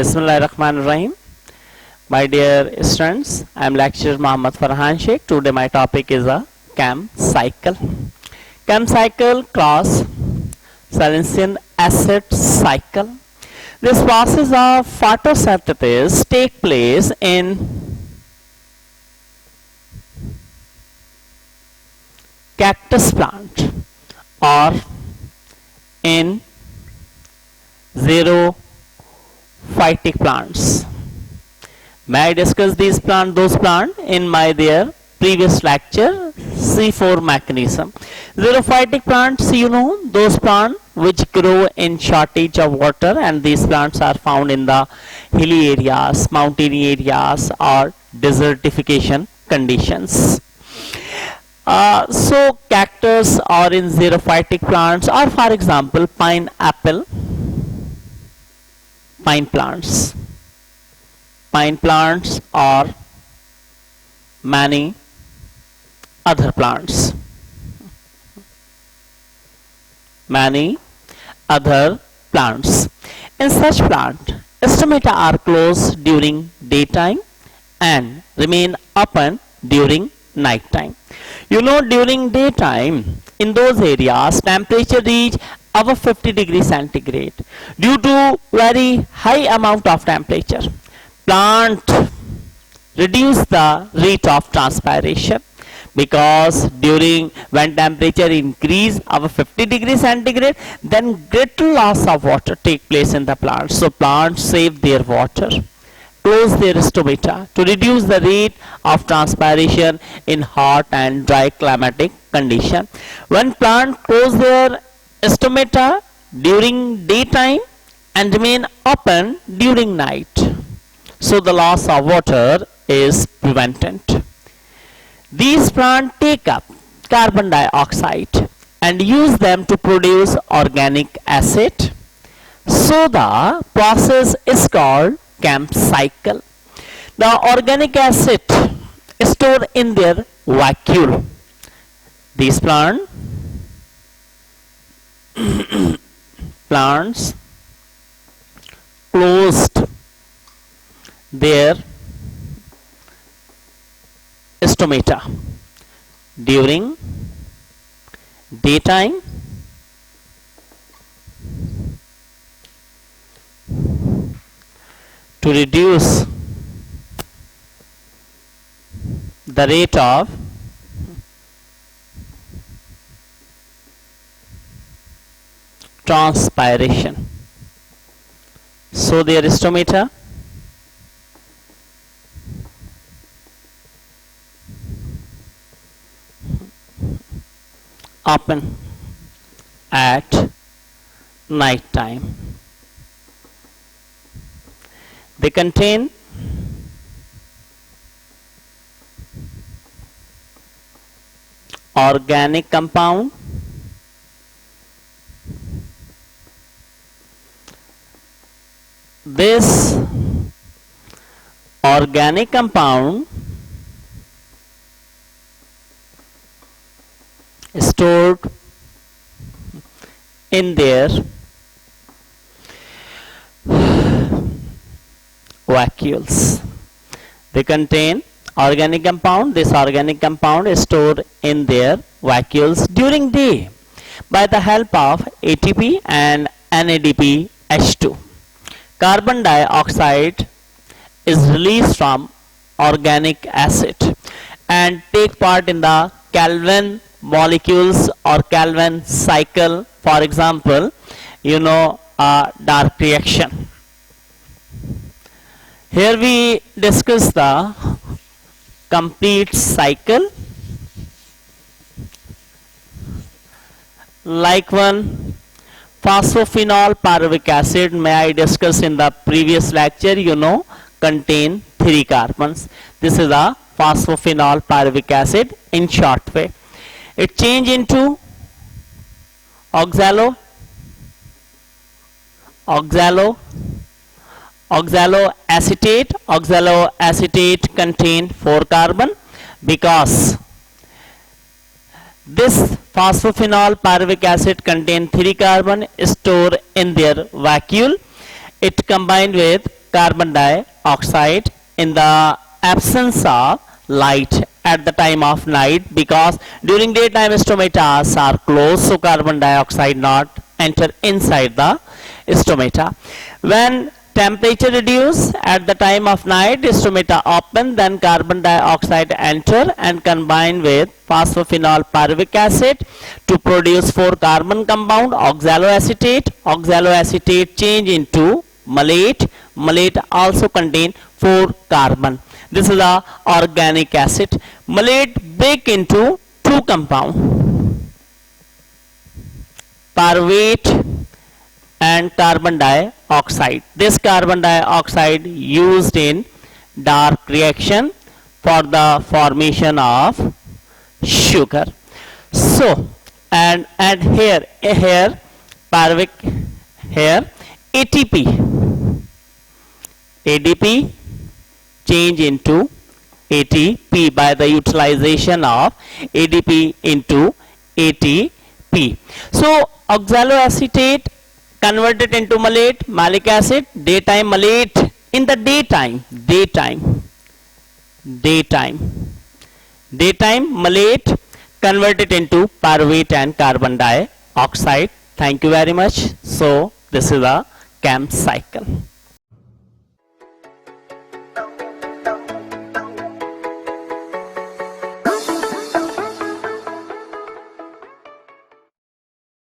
Bismillahirrahmanirrahim. My dear students, I am lecturer Muhammad Farhan Sheikh. Today my topic is a CAM cycle. CAM cycle cross Silesian acid cycle. This process of photosynthesis take place in cactus plant or in xerophytic plants. May I discuss those plants in my previous lecture, C4 mechanism. Xerophytic plants, those plants which grow in shortage of water, and these plants are found in the hilly areas, mountainy areas or desertification conditions. So cactus or in xerophytic plants, or for example pine plants or many other plants. In such plant, stomata are closed during daytime and remain open during night time. During daytime, in those areas, temperature reach above 50 degrees centigrade. Due to very high amount of temperature, plant reduce the rate of transpiration, because when temperature increase above 50 degrees centigrade, then greater loss of water take place in the plant. So plants save their water, close their stomata to reduce the rate of transpiration in hot and dry climatic condition. When plants close their stomata during daytime and remain open during night, so the loss of water is prevented. These plants take up carbon dioxide and use them to produce organic acid. So the process is called CAM cycle. The organic acid is stored in their vacuole. These plants closed their stomata during daytime to reduce the rate of transpiration. So their stomata open at night time. They contain organic compound, this organic compound stored in their vacuoles. They contain organic compound. This organic compound is stored in their vacuoles during day by the help of ATP and NADPH2. Carbon dioxide is released from organic acid and take part in the Calvin molecules or Calvin cycle. For example, dark reaction. Here we discuss the complete cycle. Like one phosphophenol pyruvic acid, may I discuss in the previous lecture, contain 3 carbons. This is a phosphophenol pyruvic acid in short way. It change into oxaloacetate. Oxaloacetate contain 4 carbon, because this phosphophenol pyruvic acid contain 3 carbon stored in their vacuole. It combined with carbon dioxide in the absence of light at the time of night, because during daytime stomata are closed, so carbon dioxide not enter inside the stomata. When temperature reduce at the time of night, stomata open, then carbon dioxide enter and combine with phosphophenol pyruvic acid to produce 4 carbon compound oxaloacetate. Oxaloacetate change into malate. Malate also contain 4 carbon. This is the organic acid. Malate break into 2 compound, pyruvate and carbon dioxide. This carbon dioxide used in dark reaction for the formation of sugar. So, and here pyruvic, here ATP, ADP change into ATP by the utilization of ADP into ATP. So oxaloacetate converted into malate, malic acid, daytime malate in the daytime malate converted into pyruvate and carbon dioxide. Thank you very much. So this is a CAM cycle.